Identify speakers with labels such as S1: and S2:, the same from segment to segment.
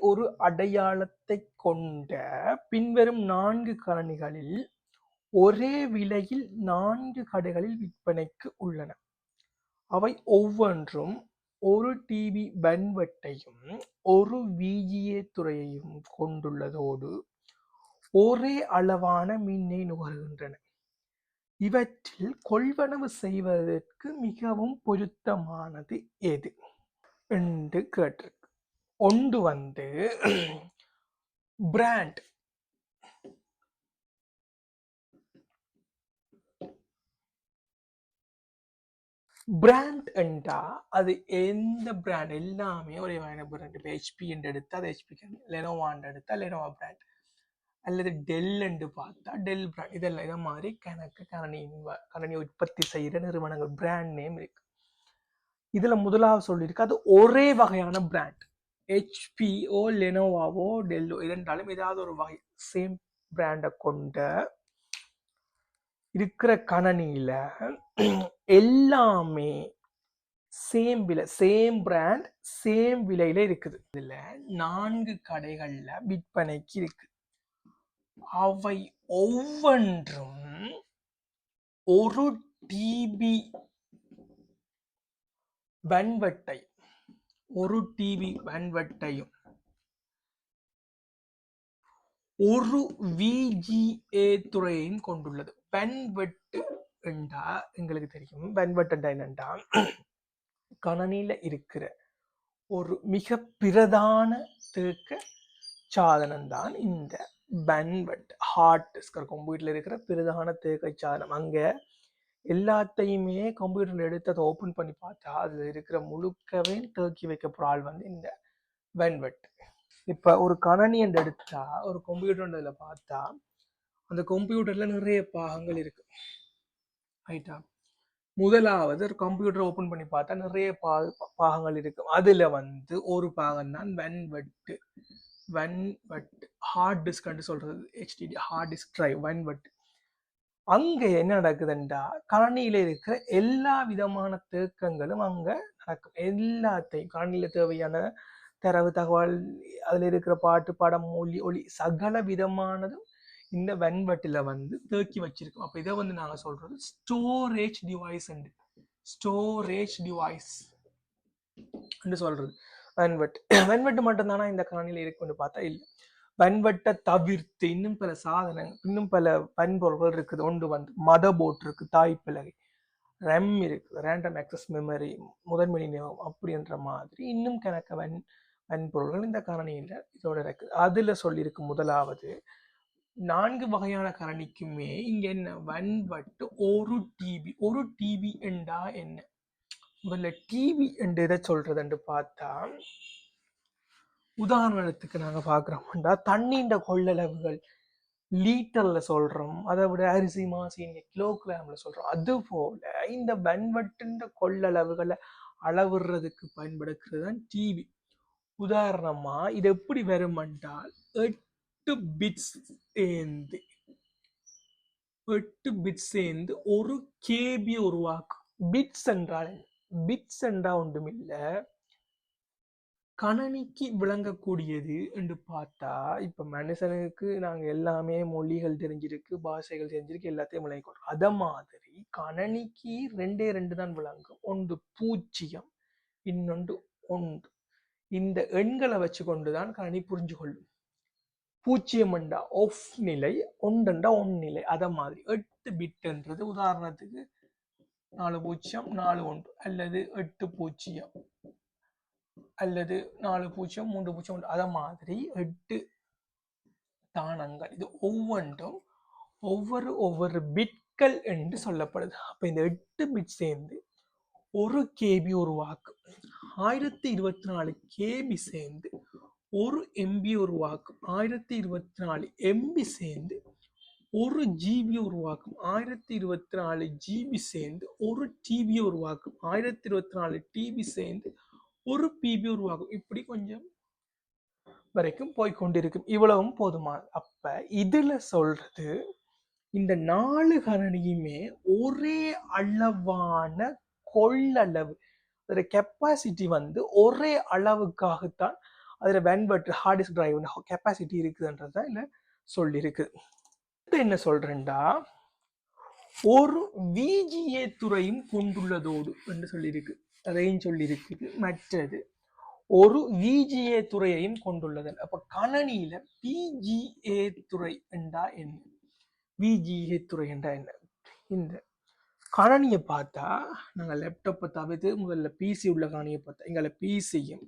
S1: ஒரு அடையாளத்தை கொண்ட பின்வரும் 4 கணனிகளில் ஒரே விலையில் 4 கடைகளில் விற்பனைக்கு உள்ளன. அவை ஒவ்வொன்றும் ஒரு டிபி பேண்ட்விட்த்தையும் ஒரு விஜிஏ துறையையும் கொண்டுள்ளதோடு ஒரே அளவான மின்னை நுகர்கின்றன. இவற்றில் கொள்வனவு செய்வதற்கு மிகவும் பொருத்தமானது எது என்று கேட்டிருக்கு. ஒன்று வந்து பிராண்ட். பிராண்ட் என்றா அது எந்த பிராண்ட் எல்லாமே ஒரே வகையான பிராண்ட். இப்போ ஹெச்பி என்று எடுத்தால் அது ஹெச்பி, லெனோவான்னு எடுத்தால் லெனோவா பிராண்ட், அல்லது டெல் என்று பார்த்தா டெல் பிராண்ட். இதெல்லாம் இதை மாதிரி கணனி உற்பத்தி செய்கிற நிறுவனங்கள் பிராண்ட் நேம் இருக்கு. இதுல முதலாவது சொல்லியிருக்கு அது ஒரே வகையான பிராண்ட். ஹெச்பிஓ லெனோவாவோ டெல்லோ இதென்றாலும் ஏதாவது ஒரு வகை சேம் பிராண்டை கொண்ட இருக்கிற கணனியில எல்லாமே சேம் விலை, சேம் பிராண்ட், சேம் விலையில இருக்குது. இதுல 4 கடைகள்ல விற்பனைக்கு இருக்கு. அவை ஒவ்வொன்றும் ஒரு டிபி பேண்ட்விட்த்தை, ஒரு டிபி பேண்ட்விட்டையும் ஒரு விஜிஏ துறையையும் கொண்டுள்ளது. பேண்ட்விட் என்றா எங்களுக்கு தெரியும். பேண்ட்விட் என்றா என்னண்டா கணனியில இருக்கிற ஒரு மிக பிரதான தேக்க சாதனம் தான் இந்த பேண்ட்விட். ஹார்ட் டிஸ்க் கம்ப்யூட்டர்ல இருக்கிற பிரதான தேக்க சாதனம். அங்க எல்லாத்தையுமே கம்ப்யூட்டர்ல எடுத்து அதை ஓபன் பண்ணி பார்த்தா அதுல இருக்கிற முழுக்கவே தேக்கி வைக்க ஆள் வந்து இந்த பேண்ட்விட். இப்ப ஒரு கணனி என்று எடுத்தா ஒரு கம்ப்யூட்டர்ல பார்த்தா அந்த கம்ப்யூட்டர்ல நிறைய பாகங்கள் இருக்கு. ரைட்டா? முதலாவது ஒரு கம்ப்யூட்டர் ஓபன் பண்ணி பார்த்தா நிறைய பாகங்கள் இருக்கு. அதுல வந்து ஒரு பாகம் தான் பேண்ட்விட். ஹார்ட் டிஸ்க் சொல்றது, HDT heart disk drive, bandwidth. அங்க என்ன நடக்குதுண்டா கணினியில இருக்கிற எல்லா விதமான தேக்கங்களும் அங்க நடக்கும். எல்லாத்தையும் கணினியில தேவையான தரவு தகவல், அதுல இருக்கிற பாட்டு படம் ஒளி சகல விதமானதும் இந்த பேண்ட்விட்ல வந்து தேக்கி வச்சிருக்கோம். அப்ப இதை வந்து நாங்க சொல்றது ஸ்டோரேஜ் டிவைஸ் என்று, ஸ்டோரேஜ் டிவைஸ் என்று சொல்றது பேண்ட்விட். பேண்ட்விட் மட்டும் தானா இந்த கணினியில இருக்குன்னு பார்த்தா இல்லை. பேண்ட்விட்டை தவிர்த்து இன்னும் பல சாதனங்கள், இன்னும் பல பண்பொருள்கள் இருக்குது. ஒன்று வந்து மதர் போர்ட் இருக்கு, தாய்ப்பலகை, ரெம் இருக்கு, ரேண்டம் ஆக்சஸ் மெமரி, முதன்மை நினைவகம் அப்படின்ற மாதிரி இன்னும் கணக்க பண்பொருள்கள் இந்த கணினியில இதோட இருக்கு. அதுல சொல்லியிருக்கு முதலாவது 4 வகையான கணினிக்குமே இங்க என்ன பேண்ட்விட் ஒரு டிபி. ஒரு டிபி என்றா என்ன? முதல்ல டிபி என்று எதை சொல்றது என்று பார்த்தா, உதாரணத்துக்கு நாங்க பாக்குறோம்டா தண்ணீண்ட கொள்ளளவுகள் லீட்டர்ல சொல்றோம், அதை விட அரிசி மாசி கிலோகிராம்ல சொல்றோம். அது போல இந்த பேண்ட்விட் கொள்ளளவுகளை அளவிடுறதுக்கு பயன்படுகிறது தான் டிவி. உதாரணமா இது எப்படி வரும் என்றால் 8 பிட்ஸ் சேர்ந்து 8 பிட்ஸ் சேர்ந்து ஒரு கேபி உருவாக்கும். பிட்ஸ் என்றால் பிட்ஸ் என்றா ஒன்றுமில்லை, கணனிக்கு விளங்கக்கூடியது என்று பார்த்தா இப்ப மனுஷனுக்கு நாங்க எல்லாமே மொழிகள் தெரிஞ்சிருக்கு, பாஷைகள் தெரிஞ்சிருக்கு, எல்லாத்தையும் விளங்கிக்கிறோம். அத மாதிரி கணனிக்கு 2 தான் விளங்கும். ஒன்று 0, இன்னொன்று 1. இந்த எண்களை வச்சு கொண்டுதான் கணனி புரிஞ்சு கொள்ளும். 0 என்றா ஆஃப் நிலை, 1 என்றா ஒன் நிலை. அத மாதிரி 8 பிட்ன்றது உதாரணத்துக்கு 4 0 4 1 அல்லது 8 0 அல்லது 4 0 3 0. அத மாதிரி 8 தானங்கள். இது ஒவ்வொன்றும் ஒவ்வொரு பிட்கள் என்று சொல்லப்படுது. அப்ப இந்த 8 பிட் சேர்ந்து ஒரு கேபி உருவாக்கும். 1024 கேபி சேர்ந்து ஒரு எம்பி உருவாக்கும். 1024 எம்பி சேர்ந்து ஒரு ஜிபி உருவாக்கும். 1024 ஜிபி சேர்ந்து ஒரு டிபி உருவாக்கும். 1024 டிபி சேர்ந்து ஒரு பிபி உருவாகும். இப்படி கொஞ்சம் வரைக்கும் போய்கொண்டிருக்கும். இவ்வளவும் போதுமானது. அப்ப இதுல சொல்றது இந்த 4 கணனியுமே ஒரே அளவான கொள்ளளவு, கெப்பாசிட்டி வந்து ஒரே அளவுக்காகத்தான் அதில் பேன்பட் ஹார்ட் டிஸ்க் டிரைவ் கெப்பாசிட்டி இருக்குதுன்றதான் இல்லை சொல்லியிருக்கு. அடுத்து என்ன சொல்றேன்டா, ஒரு விஜிஏ துறையும் கொண்டுள்ளதோடு என்று சொல்லியிருக்கு, அதையும் சொல்லியிருக்குது. மற்றது ஒரு விஜிஏ துறையையும் கொண்டுள்ளது. அப்ப கணனியில பிஜிஏ துறை என்றா என்ன, விஜிஏ துறை என்றா என்ன? இந்த கணனியை பார்த்தா நாங்கள் லேப்டாப்பை தவிர்த்து முதல்ல பிசி உள்ள கணனியை பார்த்தா இங்கால பிசியும்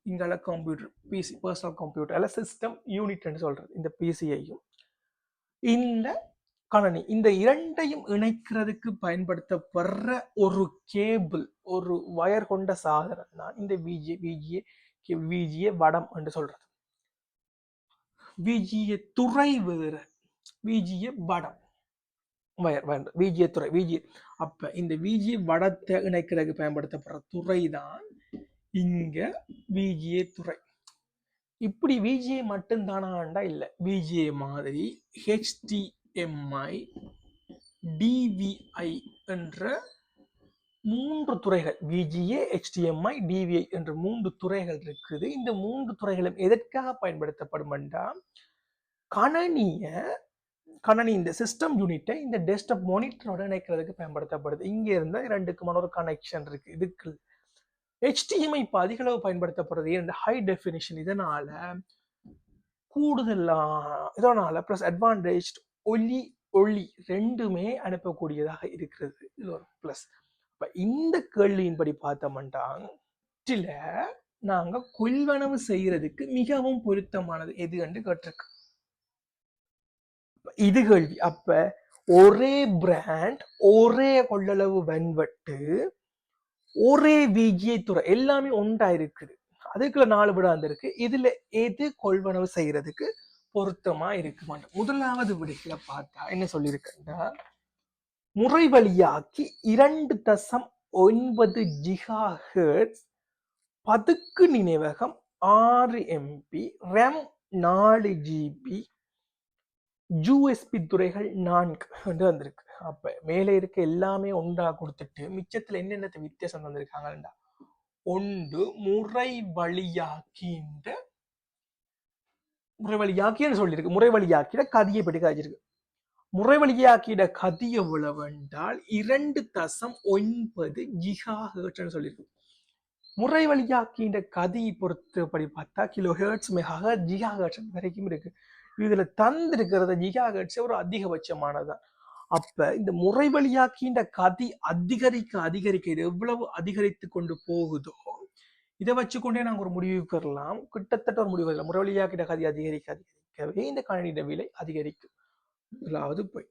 S1: இங்கால கம்ப்யூட்டர், பிசி பர்சனல் கம்ப்யூட்டர் அல்ல சிஸ்டம் யூனிட்னு சொல்றது, இந்த பிசியையும் இந்த கணனி இந்த இரண்டையும் இணைக்கிறதுக்கு பயன்படுத்தப்படுற ஒரு கேபிள், ஒரு வயர் கொண்ட சாதனம் தான் இந்த விஜிஏ வடம் என்று சொல்றது. விஜிஏ துறை வேற, விஜிஏ வடம் வயர் வேண்டாம், விஜிஏ துறை விஜிஏ. அப்ப இந்த விஜிஏ வடத்தை இணைக்கிறதுக்கு பயன்படுத்தப்படுற துறை தான் இங்க விஜிஏ துறை. இப்படி விஜிஏ மட்டும் தானாண்டா இல்லை, விஜிஏ மாதிரி HDMI DVI என்ற 3 துறைகள், விஜிஏ HDMI DVI என்ற 3 துறைகள் இருக்குது. இந்த 3 துறைகளும் எதற்காக பயன்படுத்தப்படும் என்றால் கணனி இந்த சிஸ்டம் யூனிட்டை இந்த டெஸ்க்டாப் மானிட்டரோட இணைக்கிறதுக்கு பயன்படுத்தப்படுது. இங்க இருந்தா ரெண்டுக்குமான ஒரு கனெக்ஷன் இருக்கு. இதுக்கு HDMI இப்போ அதிக அளவு பயன்படுத்தப்படுறது இந்த ஹை டெஃபினிஷன், இதனால இதனால பிளஸ் அட்வான்டேஜ் ஒளி ரெண்டுமே அனுப்பக்கூடியதாக இருக்கிறது. இது ஒரு பிளஸ். இப்ப இந்த கேள்வியின்படி பார்த்தோம்னா நாங்க கொள்வனவு செய்யறதுக்கு மிகவும் பொருத்தமானது எது என்று கேட்டிருக்கு. இது கேள்வி. அப்ப ஒரே பிராண்ட், ஒரே கொள்ளளவு வெண்வெட்டு, ஒரே விஜிஏ துறை எல்லாமே ஒன்றா இருக்குது. அதுக்குள்ள 4 விடம் இருக்கு. இதுல எது கொள்வனவு செய்யறதுக்கு பொருத்தமா இருக்கு? முதலாவது விடத்துல பார்த்தா என்ன சொல்லியிருக்கா, முறை வழியாக்கி 2.9 GHz, பதுக்கு நினைவகம் 6 MB, RAM 4 GB, USB துறைகள் 4 வந்திருக்கு. அப்ப மேலே இருக்க எல்லாமே ஒன்றா கொடுத்துட்டு மிச்சத்துல என்னென்ன வித்தியாசம் வந்திருக்காங்கடா, ஒன்று முறை வழியாக்கின்னு சொல்லியிருக்கு. முறை வழியாக்கிட கதியை பற்றி காய்ச்சிருக்கு. முறை வழியாக்கிட கதி எவ்வளவு என்றால் 2.9 GHz சொல்லியிருக்கு. முறை வழியாக்கின்ற கதி பொறுத்தபடி பார்த்தா KHz, MHz, GHz வரைக்கும் இருக்கு. இதுல தந்திருக்கிறது GHz ஒரு அதிகபட்சமானதான். அப்ப இந்த முறை வழியாக்கின்ற கதி அதிகரிக்க இது எவ்வளவு அதிகரித்து கொண்டு போகுதோ இதை வச்சுக்கொண்டே நாங்கள் ஒரு முடிவுக்கு வரலாம். கிட்டத்தட்ட ஒரு முடிவு வரலாம். முறை வழியாக்கின்ற கதி அதிகரிக்கவே இந்த கணினிட விலை அதிகரிக்கும். முதலாவது போய்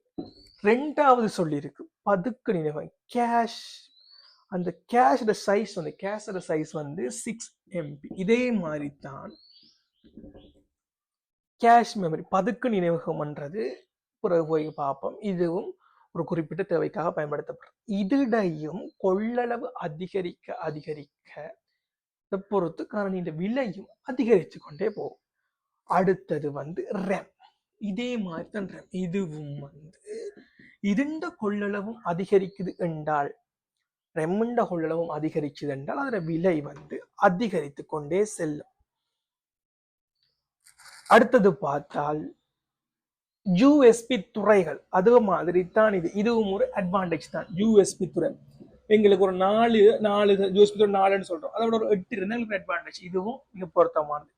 S1: ரெண்டாவது சொல்லியிருக்கு பதுக்கு நினைவகம் கேஷ். அந்த கேஷோட சைஸ் வந்து 6 MB. இதே மாதிரி தான் கேஷ் மெமரி, பதுக்கு நினைவகம்ன்றது பிறகு போய் பார்ப்போம். இதுவும் ஒரு குறிப்பிட்ட தேவைக்காக பயன்படுத்தப்படும். இதிடையும் கொள்ளளவு அதிகரிக்க பொறுத்து கணினியின் விலையும் அதிகரித்து கொண்டே போகும். அடுத்தது வந்து ரேம். இதே மாதிரி தான் ரேம். இதுவும் வந்து இருண்ட கொள்ளளவும் அதிகரிக்குது என்றால், ரெம்முண்ட கொள்ளளவும் அதிகரிக்குது என்றால் அதோட விலை வந்து அதிகரித்து கொண்டே செல்லும். அடுத்தது பார்த்தால் யூஎஸ்பி துறைகள், அது மாதிரி தான் இதுவும் ஒரு அட்வான்டேஜ் தான். யூஎஸ்பி துறை எங்களுக்கு ஒரு 4 யூஎஸ்பி துறை 4ன்னு சொல்றோம், அதோட ஒரு 8 இருந்தால் அட்வான்டேஜ். இதுவும் மிக பொருத்தமானது.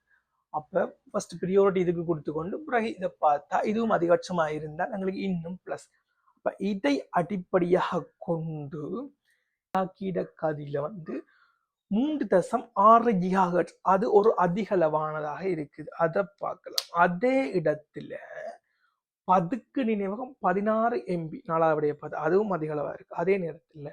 S1: அப்ப ஃபர்ஸ்ட் ப்ரியாரிட்டி இதுக்கு கொடுத்து கொண்டு பிறகு இதை பார்த்தா இதுவும் அதிகபட்சமா இருந்தால் எங்களுக்கு இன்னும் பிளஸ். அப்ப இதை அடிப்படையாக கொண்டு கதியில வந்து 3.6 GHz அது ஒரு அதிகளவானதாக இருக்குது. அதை பார்க்கலாம். அதே இடத்துல பதுக்கு நினைவகம் 16 MB 4வது அதுவும் அதிகளவா இருக்கு. அதே நேரத்துல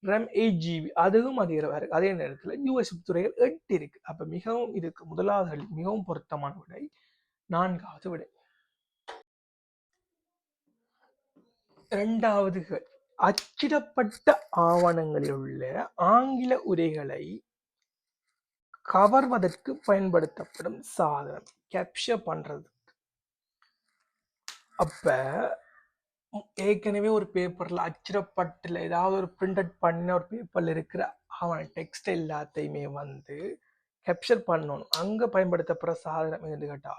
S1: RAM 8 GB அதுவும் அதிகளவா இருக்கு. அதே நேரத்துல USB துறைகள் 8 இருக்கு. அப்ப மிகவும் இதுக்கு முதலாவது மிகவும் பொருத்தமான விடை 4வது விடை. இரண்டாவது அச்சிடப்பட்ட ஆவணங்களில் உள்ள ஆங்கில உரைகளை கவர்வதற்கு பயன்படுத்தப்படும் சாதனம், கேப்சர் பண்றது. அப்ப ஏற்கனவே ஒரு பேப்பர்ல அச்சிடப்பட்டுல ஏதாவது ஒரு பிரிண்டட் பண்ண ஒரு பேப்பர்ல இருக்கிற ஆவண டெக்ஸ்ட் எல்லாத்தையுமே வந்து கேப்சர் பண்ணணும். அங்க பயன்படுத்தப்படுற சாதனம் என்று கேட்டா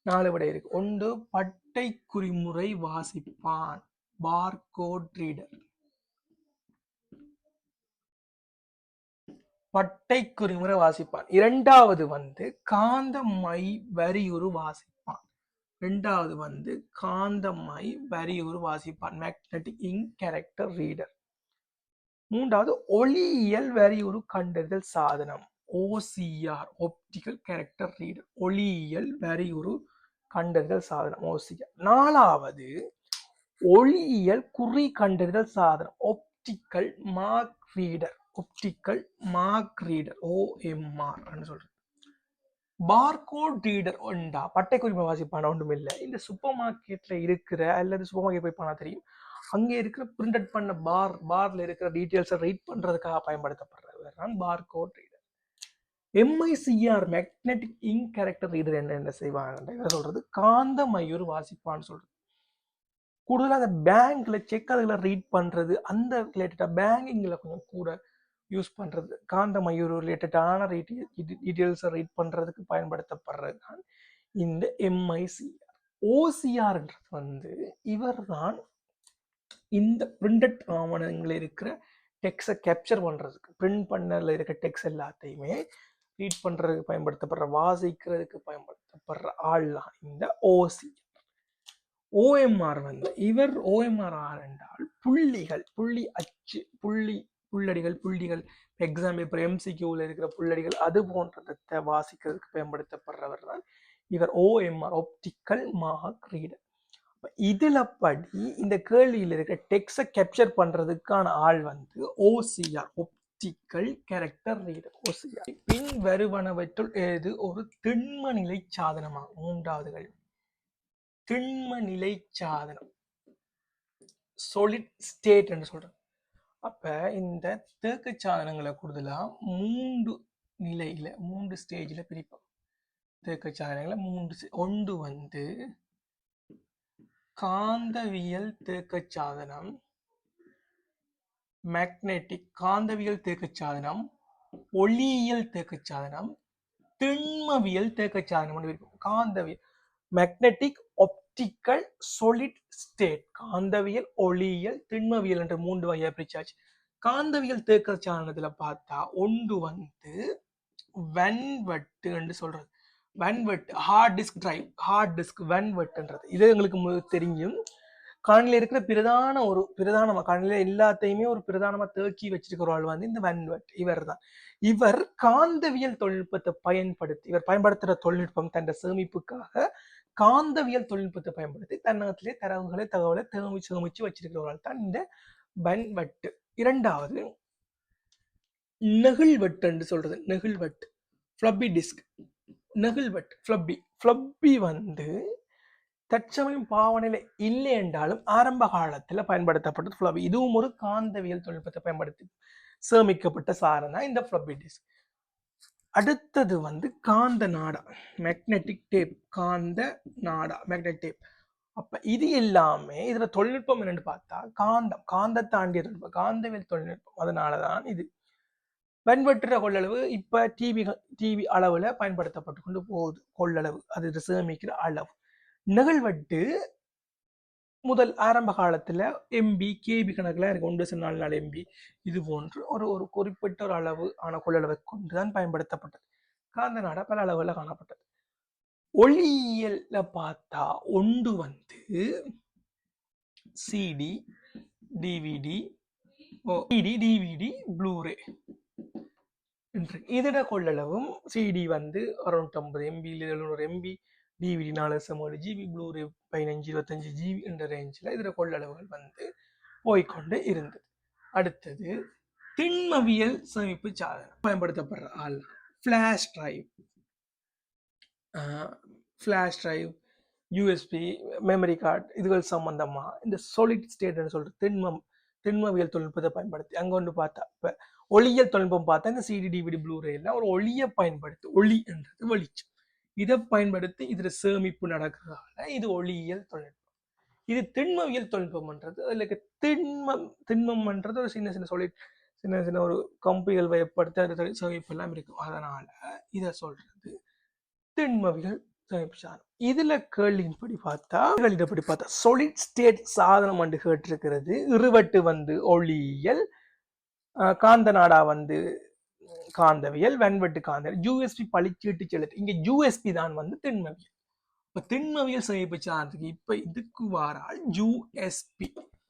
S1: 4 விடை இருக்கு. ஒன்று பட்டை குறிமுறை வாசிப்பான், பார்கோட் ரீடர். பட்டை குறிமுறை வாசிப்பான். இரண்டாவது வந்து காந்தமை வரியுறு வாசிப்பான். இரண்டாவது வந்து காந்தமை வரியுறு வாசிப்பான், மேக்னெட்டிக் இங்க் கேரக்டர் ரீடர். மூன்றாவது ஒளியியல் வரியுறு கண்டறிதல் சாதனம், OCR, ஆப்டிகல் கேரக்டர் ரீடர். ஒளியியல் வரியுறு கண்டறிதல் சாதனம், OCR. நாலாவது ஒளியியல் குறி கண்டறிதல் சாதனம், optical mark reader. Optical mark reader, OMR சொல்றது. பார்கோட் ரீடர் உண்டா பட்டை குறிமுறை வாசிப்பான ஒன்றும் இல்லை. இந்த சூப்பர் மார்க்கெட்ல இருக்கிற அல்லது சூப்பர் மார்க்கெட் போய் போனா தெரியும், அங்கே இருக்கிற பிரிண்டட் பண்ண பார்ல இருக்கிற டீட்டெயில்ஸை ரீட் பண்றதுக்காக பயன்படுத்தப்படுறது தான் barcode reader. MICR, magnetic ink character reader என்ன செய்வாங்க சொல்றது, காந்த மயூர் வாசிப்பான்னு சொல்றது. கூடுதலாக அந்த பேங்க்ல செக் அதுல ரீட் பண்றது, அந்த ரிலேட்டடா பேங்கிங்ல கொஞ்சம் கூட யூஸ் பண்றது, காந்த மயூர் ரிலேட்டடான டீட்டெயில்ஸை ரீட் பண்றதுக்கு பயன்படுத்தப்படுறது தான் இந்த MICR. OCRன்றது வந்து இவர் தான் இந்த பிரிண்டட் ஆவணங்கள் இருக்கிற டெக்ஸ்டை கேப்சர் பண்றதுக்கு, பிரிண்ட் பண்ணல இருக்க டெக்ஸ்ட் எல்லாத்தையுமே ரீட் பண்றதுக்கு பயன்படுத்தப்படுற, வாசிக்கிறதுக்கு பயன்படுத்தப்படுற ஆள் தான் இந்த OCR. OMR வந்து இவர் OMR என்றால் புள்ளிகள், புள்ளி அச்சு, புள்ளடிகள், புள்ளிகள், எக்ஸாம் பேப்பர் MCQல இருக்கிற புள்ளடிகள் அது போன்றதை வாசிக்கிறதுக்கு பயன்படுத்தப்படுறவர் தான் இவர் OMR, ஆப்டிக்கல் மார்க் ரீடர். இதுல படி இந்த கேள்வியில் இருக்கிற டெக்ஸ்டை கேப்சர் பண்றதுக்கான ஆள் வந்து OCR, optical character reader, OCR. பின் வருவனவற்றுள் ஏது ஒரு திண்ம நிலை சாதனமாகும்? மூன்றாவது கேள்வி, திண்ம நிலை சாதனம், solid state என்று சொல்றோம். அப்ப இந்த தேக்க சாதனங்களை கூடுதலா 3 நிலையில, 3 ஸ்டேஜ்ல பிரிப்போம். தேக்க சாதனங்களை 3. ஒன்று வந்து காந்தவியல் தேக்க சாதனம், மேக்னெட்டிக் காந்தவியல் தேக்க சாதனம், ஒளியியல் தேக்க சாதனம், திண்மவியல் தேக்க சாதனம் இருக்கும். காந்தவியல், மேக்னெட்டிக், ஆப்டிக்கல், solid ஸ்டேட், காந்தவியல், ஒளியியல், திண்மவியல் என்ற 3 வகையா பிரிச்சாச்சு. காந்தவியல் தேக்க சாதனத்துல பார்த்தா ஒன்று வந்து வென்வெட்டு என்று சொல்றது. வென்வெட், hard disk drive, hard disk வென்வெட்ன்றது இது எங்களுக்கு தெரியும். கணினில இருக்கிற கணினில எல்லாத்தையுமே ஒரு பிரதானமா தேக்கி வச்சிருக்கிற ஆள் வந்து இந்த வென்வெட். இவர் தான். இவர் காந்தவியல் தொழில்நுட்பத்தை பயன்படுத்தி, இவர் பயன்படுத்துற தொழில்நுட்பம் தன் சேமிப்புக்காக காந்தவியல் தொழில்நுட்பத்தை பயன்படுத்தி தன்னகத்திலே தகவலை சேமிச்சு வச்சிருக்கிறவர்கள் தான் இந்த வென்வெட்டு. இரண்டாவது நெகிழ்வெட்டு என்று சொல்றது. நெகிழ்வெட்டு, ஃப்ளப்பி டிஸ்க், நெகிழ்வெட்டு, ஃப்ளப்பி வந்து தற்சமயம் பாவனையில இல்லை என்றாலும் ஆரம்ப காலத்துல பயன்படுத்தப்பட்டது ஃப்ளப்பி. இதுவும் ஒரு காந்தவியல் தொழில்நுட்பத்தை பயன்படுத்தி சேமிக்கப்பட்ட சாதனம் தான் இந்த ஃப்ளப்பி டிஸ்க். அடுத்தது வந்து காந்த நாடா, மேக்னெட்டிக் டேப், காந்த நாடா, மேக்னெட்டிக் டேப். அப்ப இது எல்லாமே இதுல தொழில்நுட்பம் என்னன்னு பார்த்தா காந்த தாண்டிய தொழில்நுட்பம், காந்தவியல் தொழில்நுட்பம். அதனாலதான் இது வென்வெட்டுற கொள்ளளவு இப்ப டிவி அளவுல பயன்படுத்தப்பட்டு கொண்டு போகுது. கொள்ளளவு அது சேமிக்கிற அளவு. நெகிழ்வெட்டு முதல் ஆரம்ப காலத்துல MB KB கணக்குல இருக்கு, 1/4 MB இது போன்று ஒரு குறிப்பிட்ட ஒரு அளவு ஆன கொள்ளளவை கொண்டுதான் பயன்படுத்தப்பட்டது. காந்த நாடா பல அளவுல காணப்பட்டது. ஒளியியல்ல பார்த்தா ஒன்று வந்து CD, DVD, ப்ளூரே. இதோட கொள்ளளவும் CD வந்து 650 MB, 700 MB, DVD 4 GB, Blu-ray 15 25 GB என்ற ரேஞ்சில் இதோட கொள்ளளவுகள் வந்து போய்கொண்டு இருந்தது. அடுத்தது திண்மவியல் சேமிப்பு சாதனம் பயன்படுத்தப்படுற ஆள் flash drive, USB, memory card, இதுகள் சம்பந்தமா இந்த சாலிட் ஸ்டேட் சொல்ற திண்மவியல் தொழில்நுட்பத்தை பயன்படுத்தி அங்க ஒன்று பார்த்தா, இப்ப ஒளியியல் தொழில்நுட்பம் பார்த்தா இந்த CD, DVD, ப்ளூரே எல்லாம் ஒரு ஒளியை பயன்படுத்தி, ஒளி என்றது வெளிச்சம், இதை பயன்படுத்தி இதுல சேமிப்பு நடக்கிறதால இது ஒளியியல் தொழில்நுட்பம். இது திண்மவியல் தொழில்நுட்பம்ன்றது அதுல திண்மம்ன்றது ஒரு சின்ன சாலிட் சின்ன சின்ன ஒரு கம்பிகள் பயப்படுத்த சேமிப்பு எல்லாம் இருக்கும். அதனால இதை சொல்றது திண்மவியல் சேமிப்பு சாதனம். இதுல கேள்வியின்படி பார்த்தா solid ஸ்டேட் சாதனம் என்று கேட்டிருக்கிறது. இருவட்டு வந்து ஒளியியல், காந்த நாடா வந்து காந்தவியல், வெண்வெட்டு காந்த, யூஎஸ்பி பளிச்சீட்டு செலுத்து. இங்க யூஎஸ்பி தான் வந்து திண்மவியல். இப்ப திண்மவியல் சேமிப்பு சாதனத்துக்கு இப்ப இதுக்கு வாரால் யூஎஸ்பி